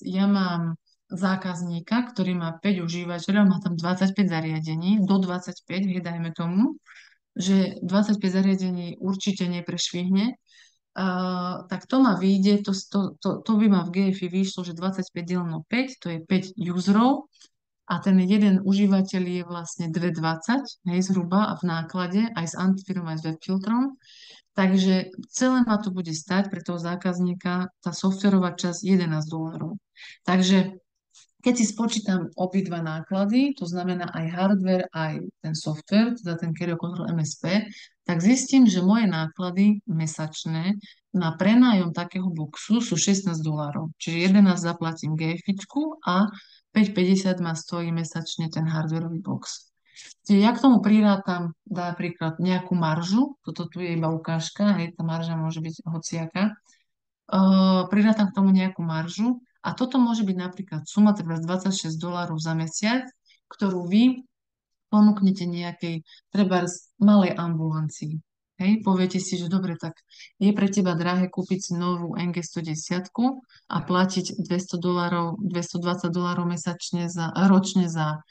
ja mám zákazníka, ktorý má 5 užívateľov, má tam 25 zariadení, do 25, dajme tomu, že 25 zariadení určite neprešvihne, tak to ma vyjde, to by ma v GFI vyšlo, že 25 deleno 5, to je 5 userov a ten jeden užívateľ je vlastne 2,20, hej, zhruba a v náklade aj s antivírom, aj s webfiltrom. Takže celé ma to bude stať pre toho zákazníka tá softverová časť $11. Takže keď si spočítam obidva náklady, to znamená aj hardware, aj ten software, teda ten Carrier Control MSP, tak zistím, že moje náklady mesačné na prenájom takého boxu sú $16. Čiže 11 zaplatím GFIčku a 5,50 ma stojí mesačne ten hardwareový box. Čiže ja k tomu prirátam napríklad nejakú maržu, toto tu je iba ukážka, hej, tá marža môže byť hociaká, pridátam k tomu nejakú maržu a toto môže byť napríklad suma treba $26 za mesiac, ktorú vy ponúknete nejakej treba malej ambulancii. Hej, poviete si, že dobre, tak je pre teba drahé kúpiť si novú NG 110 a platiť $200, $220 mesačne ročne za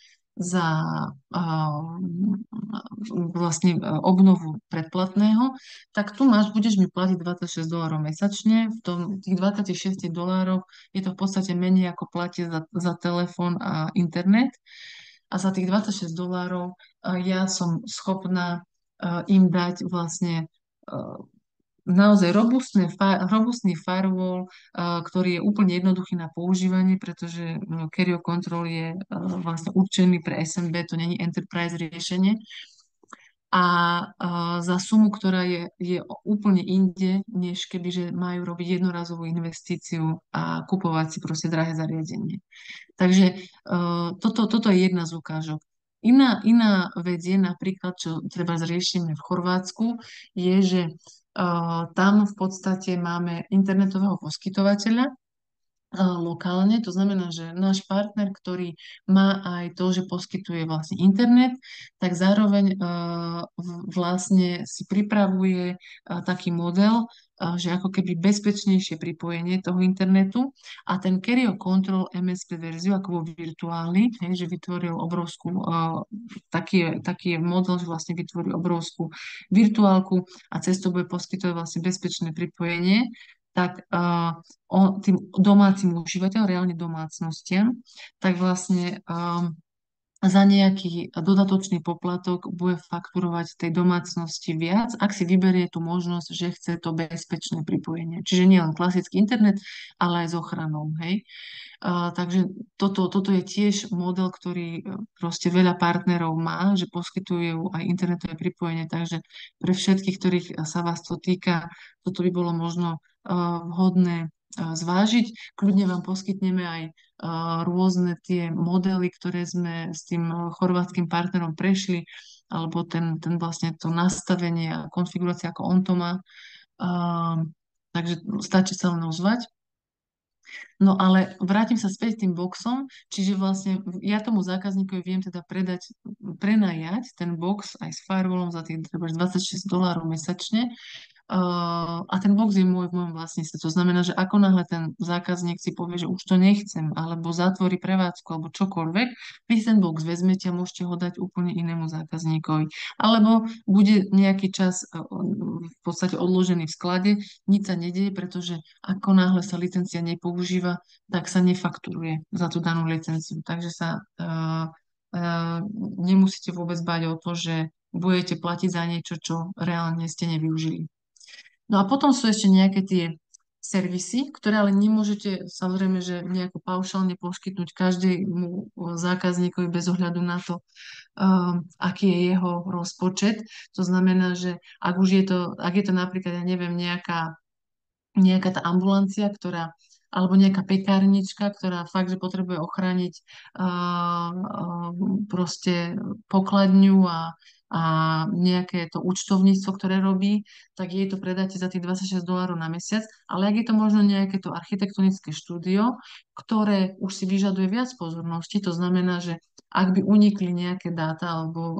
vlastne obnovu predplatného, tak tu budeš mi platiť $26 mesačne. V tom, tých $26 je to v podstate menej ako platie za telefón a internet. A za tých $26 ja som schopná im dať vlastne naozaj robustný firewall, ktorý je úplne jednoduchý na používanie, pretože Carrier Control je vlastne určený pre SMB, to není enterprise riešenie. A za sumu, ktorá je úplne inde, než kebyže majú robiť jednorazovú investíciu a kupovať si proste drahé zariadenie. Takže toto je jedna z ukážok. Iná vec je napríklad, čo treba zriešime v Chorvátsku, je, že tam v podstate máme internetového poskytovateľa, lokálne. To znamená, že náš partner, ktorý má aj to, že poskytuje vlastne internet, tak zároveň vlastne si pripravuje taký model, že ako keby bezpečnejšie pripojenie toho internetu a ten Carrier Control MSP verziu ako vo virtuálny, že vytvoril obrovskú, taký je model, že vlastne vytvorí obrovskú virtuálku a cez to bude poskytovať vlastne bezpečné pripojenie, tak tým domácim užívateľom, reálne domácnostiam, tak vlastne za nejaký dodatočný poplatok bude fakturovať tej domácnosti viac, ak si vyberie tú možnosť, že chce to bezpečné pripojenie. Čiže nie len klasický internet, ale aj s ochranou. Hej? Takže toto je tiež model, ktorý proste veľa partnerov má, že poskytujú aj internetové pripojenie, takže pre všetkých, ktorých sa vás to týka, toto by bolo možno vhodné zvážiť. Kľudne vám poskytneme aj rôzne tie modely, ktoré sme s tým chorvátskym partnerom prešli, alebo ten vlastne to nastavenie a konfigurácia, ako on to má. Takže stačí sa len ozvať. No ale vrátim sa späť k tým boxom, čiže vlastne ja tomu zákazníkovi viem teda prenajať ten box aj s firewallom za tých treba $26 mesačne. A ten box je môj v mojom vlastníctve. To znamená, že ako náhle ten zákazník si povie, že už to nechcem, alebo zatvorí prevádzku, alebo čokoľvek, vy si ten box vezmete a môžete ho dať úplne inému zákazníkovi. Alebo bude nejaký čas v podstate odložený v sklade, nič sa nedieje, pretože ako náhle sa licencia nepoužíva, tak sa nefakturuje za tú danú licenciu. Takže sa nemusíte vôbec báť o to, že budete platiť za niečo, čo reálne ste nevyužili. No a potom sú ešte nejaké tie servisy, ktoré ale nemôžete samozrejme, že nejako paušálne poskytnúť každému zákazníkovi bez ohľadu na to, aký je jeho rozpočet. To znamená, že ak je to napríklad, ja neviem, nejaká tá ambulancia, alebo nejaká pekárnička, ktorá fakt, že potrebuje ochrániť proste pokladňu a nejaké to účtovníctvo, ktoré robí, tak jej to predáte za tých $26 na mesiac. Ale ak je to možno nejaké to architektonické štúdio, ktoré už si vyžaduje viac pozornosti, to znamená, že ak by unikli nejaké dáta, alebo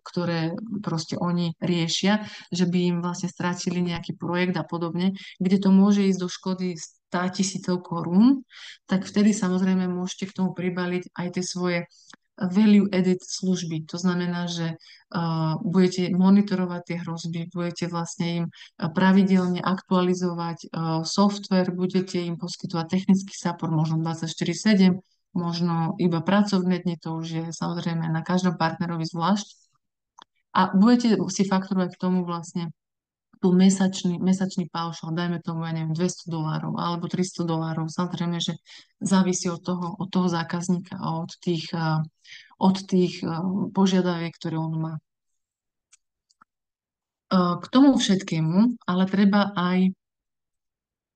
ktoré proste oni riešia, že by im vlastne strátili nejaký projekt a podobne, kde to môže ísť do škody 100 000 korún, tak vtedy samozrejme môžete k tomu pribaliť aj tie svoje value added služby. To znamená, že budete monitorovať tie hrozby, budete vlastne im pravidelne aktualizovať software, budete im poskytovať technický support, možno 24/7, možno iba pracovné dni, to už je samozrejme na každom partnerovi zvlášť. A budete si fakturovať k tomu vlastne tu mesačný paušál, dajme tomu, ja neviem, $200 alebo $300. Samozrejme, že závisí od toho zákazníka a od tých požiadaviek, ktoré on má. K tomu všetkému, ale treba aj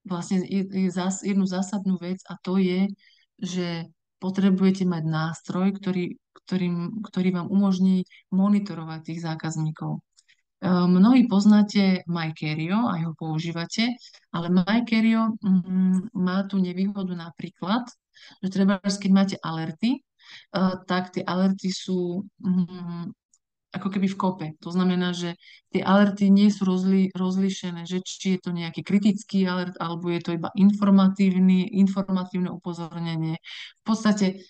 vlastne jednu zásadnú vec a to je, že potrebujete mať nástroj, ktorý vám umožní monitorovať tých zákazníkov. Mnohí poznáte MyCario, aj ho používate, ale MyCario má tú nevýhodu napríklad, že treba, keď máte alerty, tak tie alerty sú ako keby v kope. To znamená, že tie alerty nie sú rozlíšené, že či je to nejaký kritický alert, alebo je to iba informatívne upozornenie. V podstate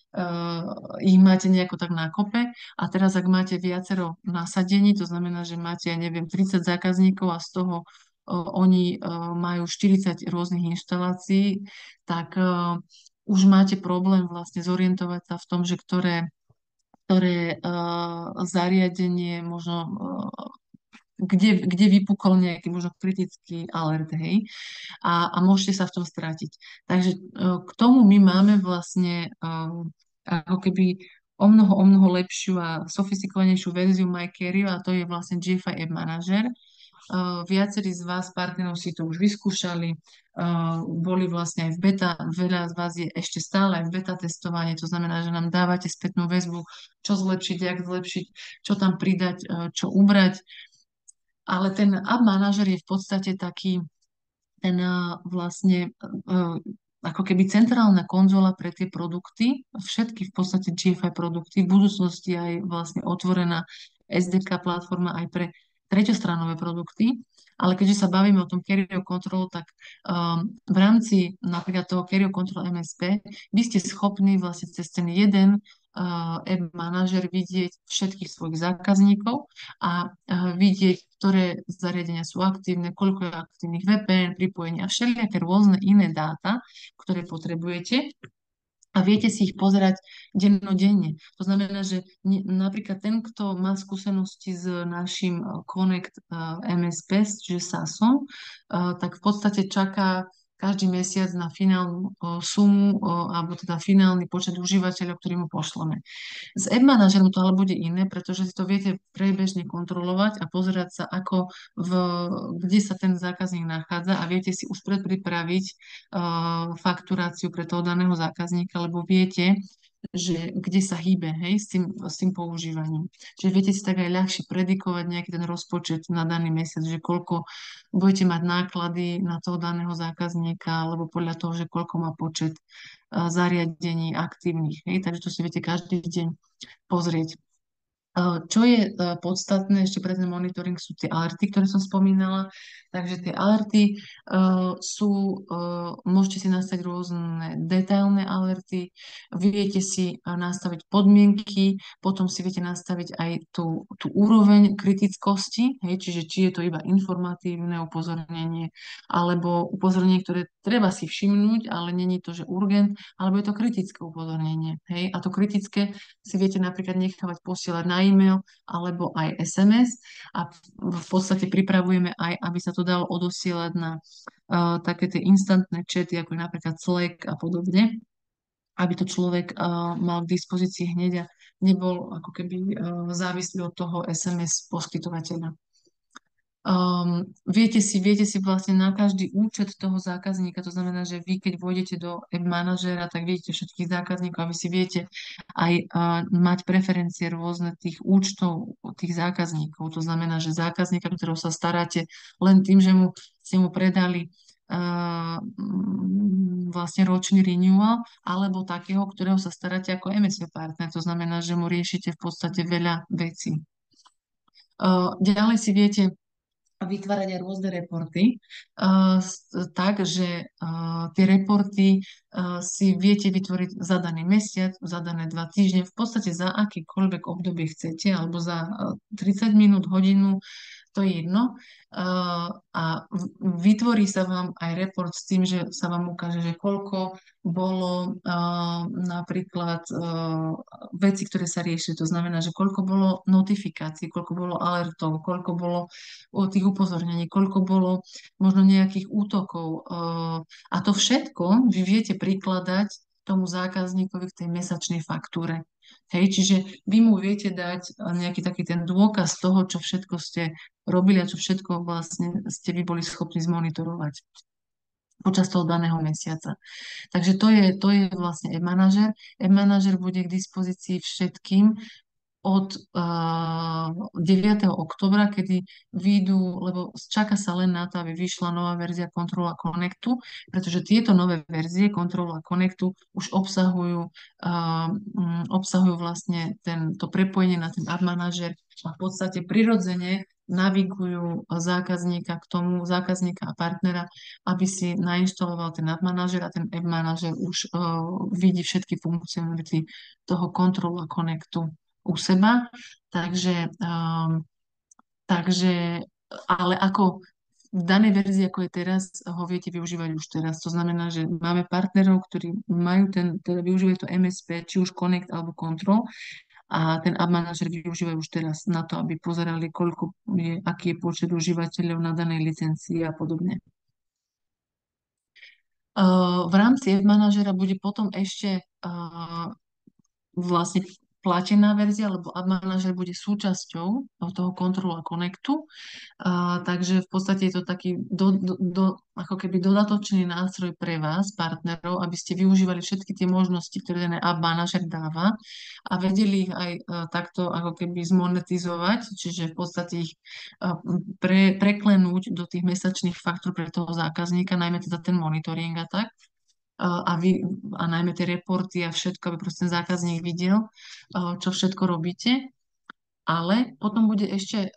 ich máte nejako tak na kope a teraz, ak máte viacero nasadení, to znamená, že máte, ja neviem, 30 zákazníkov a z toho oni majú 40 rôznych inštalácií, tak už máte problém vlastne zorientovať sa v tom, že ktoré zariadenie možno, kde vypukol nejaký možno kritický alert, hej, a môžete sa v tom stratiť. Takže k tomu my máme vlastne ako keby o mnoho lepšiu a sofistikovanejšiu verziu MyCario a to je vlastne GFI App Manager. Viacerí z vás, partnerov, si to už vyskúšali, boli vlastne aj v beta, veľa z vás je ešte stále aj v beta testovanie, to znamená, že nám dávate spätnú väzbu, čo zlepšiť, jak zlepšiť, čo tam pridať, čo ubrať. Ale ten App Manager je v podstate taký, ten vlastne ako keby centrálna konzola pre tie produkty, všetky v podstate GFI produkty, v budúcnosti aj vlastne otvorená SDK platforma aj pre treťostranové produkty. Ale keďže sa bavíme o tom Carrier Control, tak v rámci napríklad toho Carrier Control MSP vy ste schopní vlastne cez ten jeden app manažer vidieť všetkých svojich zákazníkov a vidieť, ktoré zariadenia sú aktívne, koľko je aktívnych VPN, pripojení a všelijaké rôzne iné dáta, ktoré potrebujete a viete si ich pozerať dennodenne. To znamená, že napríklad ten, kto má skúsenosti s našim Connect MSP, čiže SaaSom, tak v podstate čaká každý mesiac na finálnu sumu alebo teda finálny počet užívateľov, ktorý mu pošleme. S App Managerom to ale bude iné, pretože si to viete priebežne kontrolovať a pozerať sa, kde sa ten zákazník nachádza a viete si už predpripraviť fakturáciu pre toho daného zákazníka, lebo viete, že kde sa hýbe, hej, s tým používaním. Čiže viete si tak aj ľahšie predikovať nejaký ten rozpočet na daný mesiac, že koľko budete mať náklady na toho daného zákazníka, alebo podľa toho, že koľko má počet zariadení aktívnych. Hej, takže to si viete každý deň pozrieť. Čo je podstatné ešte pre ten monitoring sú tie alerty, ktoré som spomínala. Takže tie alerty môžete si nastaviť rôzne detailné alerty, viete si nastaviť podmienky, potom si viete nastaviť aj tú úroveň kritickosti, hej, čiže či je to iba informatívne upozornenie, alebo upozornenie, ktoré treba si všimnúť, ale není to, že urgent, alebo je to kritické upozornenie. Hej, a to kritické si viete napríklad nechávať posielať na e-mail alebo aj SMS a v podstate pripravujeme aj, aby sa to dalo odosielať na také tie instantné chaty, ako je napríklad Slack a podobne, aby to človek mal k dispozícii hneď a nebol ako keby závislý od toho SMS poskytovateľa. Viete si vlastne na každý účet toho zákazníka, to znamená, že vy keď vôjdete do app manažera, tak vidíte všetkých zákazníkov a vy si viete aj mať preferencie rôzne tých účtov tých zákazníkov. To znamená, že zákazníka, ktorého sa staráte len tým, že ste mu predali vlastne ročný renewal, alebo takého, ktorého sa staráte ako MSP partner. To znamená, že mu riešite v podstate veľa vecí. Ďalej si viete vytvárať aj rôzne reporty, tak, že tie reporty si viete vytvoriť za daný mesiac, za dané 2 týždne, v podstate za akýkoľvek obdobie chcete, alebo za 30 minút, hodinu, to je jedno. Vytvorí sa vám aj report s tým, že sa vám ukáže, že koľko bolo napríklad veci, ktoré sa riešili. To znamená, že koľko bolo notifikácií, koľko bolo alertov, koľko bolo tých upozornení, koľko bolo možno nejakých útokov. A to všetko vy viete prikladať tomu zákazníkovi k tej mesačnej faktúre. Hej, čiže vy mu viete dať nejaký taký ten dôkaz toho, čo všetko ste robili a čo všetko vlastne ste vy boli schopní zmonitorovať počas toho daného mesiaca. Takže to je vlastne e-manažer. E-manažer bude k dispozícii všetkým od 9. oktobra, kedy výjdu, lebo čaká sa len na to, aby vyšla nová verzia Controla Connectu, pretože tieto nové verzie Controla Connectu už obsahujú vlastne to prepojenie na ten Ad Manager a v podstate prirodzene navigujú zákazníka a partnera, aby si nainštaloval ten Ad Manager a ten Ad Manager už vidí všetky funkcionality toho Controla Connectu u seba. Takže, ale ako v danej verzii, ako je teraz, ho viete využívať už teraz. To znamená, že máme partnerov, ktorí majú teda využívajú to MSP, či už Connect alebo Control, a ten Ad Manager využívajú už teraz na to, aby pozerali, aký je počet užívateľov na danej licencii a podobne. V rámci Ad Managera bude potom ešte vlastne platená verzia, lebo Ad Manager bude súčasťou toho Controla Connectu. Takže v podstate je to taký ako keby dodatočný nástroj pre vás, partnerov, aby ste využívali všetky tie možnosti, ktoré ten Ad Manager dáva a vedeli ich aj takto ako keby zmonetizovať, čiže v podstate ich preklenúť do tých mesačných faktúr pre toho zákazníka, najmä teda ten monitoring a tak a najmä tie reporty a všetko, aby proste ten zákazník videl, čo všetko robíte. Ale potom bude ešte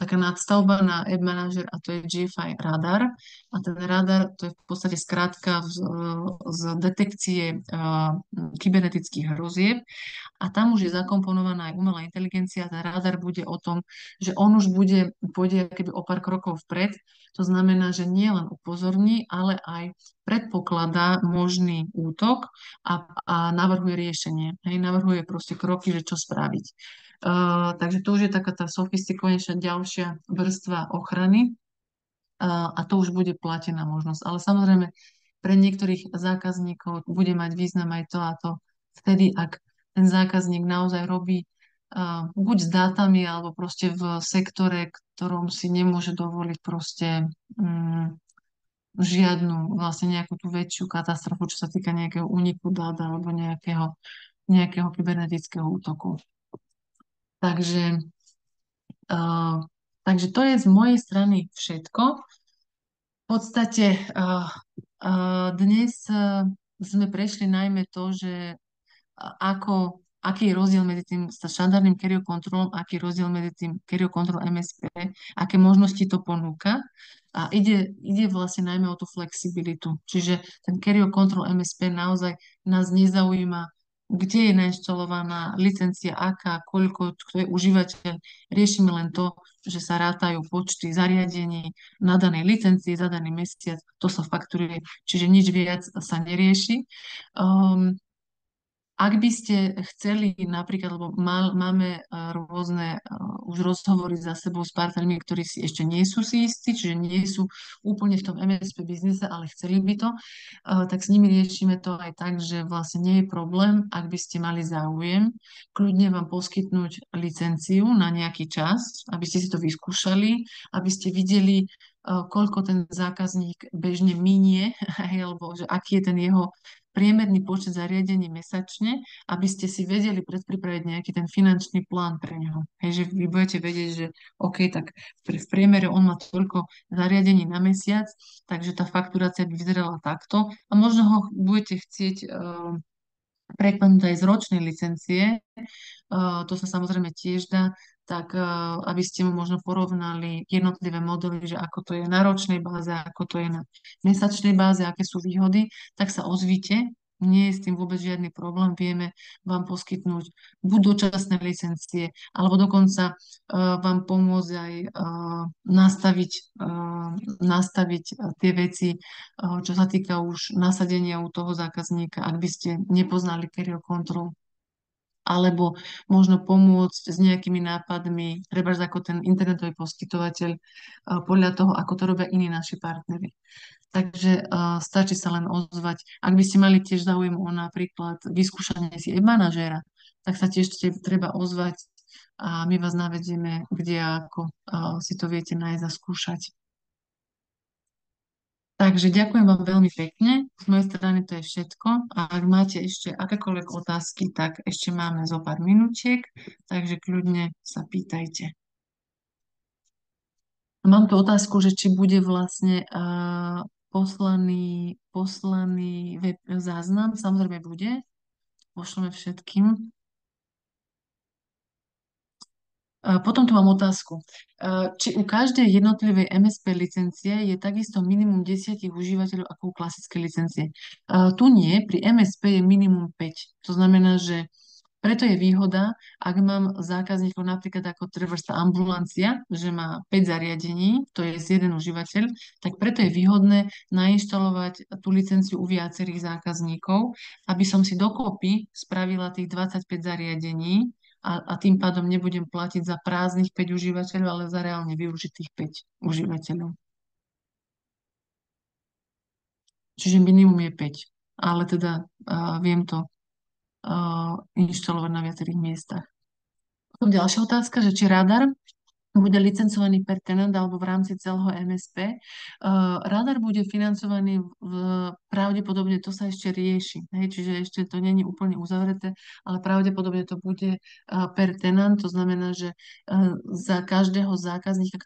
taká nadstavba na Ad Manager a to je GFI radar. A ten radar to je v podstate skrátka z detekcie kybernetických hrozieb a tam už je zakomponovaná aj umelá inteligencia. Ten radar bude o tom, že on už pôjde keby o pár krokov vpred. To znamená, že nie len upozorní, ale aj predpokladá možný útok a navrhuje riešenie. Hej, navrhuje proste kroky, že čo spraviť. Takže to už je taká tá sofistikovanejšia ďalšia vrstva ochrany a to už bude platená možnosť. Ale samozrejme pre niektorých zákazníkov bude mať význam aj to a to vtedy, ak ten zákazník naozaj robí buď s dátami, alebo proste v sektore, ktorom si nemôže dovoliť proste žiadnu, vlastne nejakú tú väčšiu katastrofu, čo sa týka nejakého úniku dát alebo nejakého kybernetického útoku. Takže, uh, takže to je z mojej strany všetko. V podstate dnes sme prešli najmä to, že aký je rozdiel medzi tým štandardným carrier controlom, aký je rozdiel medzi tým carrier control MSP, aké možnosti to ponúka. A ide vlastne najmä o tú flexibilitu. Čiže ten carrier control MSP naozaj nás nezaujíma, kde je nainštalovaná licencia, aká, koľko, kto je užívateľ. Riešime len to, že sa rátajú počty zariadení na danej licencii za daný mesiac, to sa fakturuje, čiže nič viac sa nerieši. Ak by ste chceli napríklad, lebo máme rôzne už rozhovory za sebou s partnermi, ktorí si ešte nie sú si istí, čiže nie sú úplne v tom MSP biznise, ale chceli by to, tak s nimi riešime to aj tak, že vlastne nie je problém, ak by ste mali záujem, kľudne vám poskytnúť licenciu na nejaký čas, aby ste si to vyskúšali, aby ste videli, koľko ten zákazník bežne minie, alebo že aký je ten jeho priemerný počet zariadení mesačne, aby ste si vedeli predpripraviť nejaký ten finančný plán pre neho. Hej, že vy budete vedieť, že OK, tak v priemere on má toľko zariadení na mesiac, takže tá fakturácia by vyzerala takto a možno ho budete chcieť preklenúť aj z ročnej licencie, to sa samozrejme tiež dá, tak aby ste mu možno porovnali jednotlivé modely, že ako to je na ročnej báze, ako to je na mesačnej báze, aké sú výhody, tak sa ozvite. Nie je s tým vôbec žiadny problém. Vieme vám poskytnúť buď dočasné licencie, alebo dokonca vám pomôcť aj nastaviť, nastaviť tie veci, čo sa týka už nasadenia u toho zákazníka, ak by ste nepoznali Kerio Control, alebo možno pomôcť s nejakými nápadmi, treba ako ten internetový poskytovateľ, podľa toho, ako to robia iní naši partnery. Takže stačí sa len ozvať. Ak by ste mali tiež záujem o napríklad vyskúšanie si e-manažéra, tak sa tiež treba ozvať a my vás navedieme, kde a ako si to viete nájsť a skúšať. Takže ďakujem vám veľmi pekne. Z mojej strany to je všetko. A ak máte ešte akékoľvek otázky, tak ešte máme zo pár minútiek, takže kľudne sa pýtajte. Mám tu otázku, že či bude vlastne poslaný web záznam. Samozrejme bude. Pošleme všetkým. Potom tu mám otázku. Či u každej jednotlivej MSP licencie je takisto minimum 10 užívateľov ako u klasickej licencie? Tu nie, pri MSP je minimum 5. To znamená, že preto je výhoda, ak mám zákazníkov napríklad ako trebárs tá ambulancia, že má 5 zariadení, to je jeden užívateľ, tak preto je výhodné nainštalovať tú licenciu u viacerých zákazníkov, aby som si dokopy spravila tých 25 zariadení a tým pádom nebudem platiť za prázdnych 5 užívateľov, ale za reálne využitých 5 užívateľov. Čiže minimum je 5, ale teda viem to inštalovať na viacerých miestach. Potom ďalšia otázka, že či radar bude licencovaný per tenant alebo v rámci celého MSP. Radar bude financovaný pravdepodobne, to sa ešte rieši, hej, čiže ešte to není úplne uzavreté, ale pravdepodobne to bude per tenant, to znamená, že za každého zákazníka,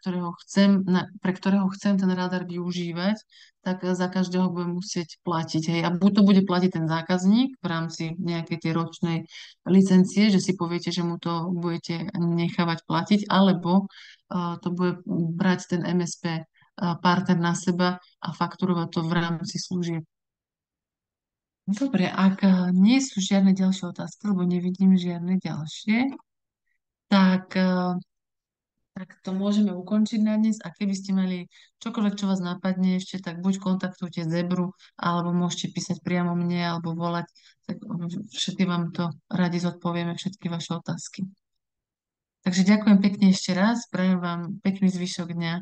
pre ktorého chcem ten radar využívať, tak za každého budem musieť platiť. Hej. A buď to bude platiť ten zákazník v rámci nejakej tej ročnej licencie, že si poviete, že mu to budete nechávať platiť, alebo to bude brať ten MSP partner na seba a fakturovať to v rámci služieb. Dobre, ak nie sú žiadne ďalšie otázky, lebo nevidím žiadne ďalšie, tak tak to môžeme ukončiť na dnes a keby ste mali čokoľvek, čo vás napadne ešte, tak buď kontaktujte Zebru, alebo môžete písať priamo mne, alebo volať, tak všetky vám to radi zodpovieme, všetky vaše otázky. Takže ďakujem pekne ešte raz, prajem vám pekný zvyšok dňa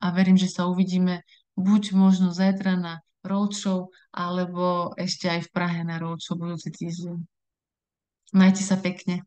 a verím, že sa uvidíme buď možno zajtra na roadshow, alebo ešte aj v Prahe na roadshow budúci týždeň. Majte sa pekne.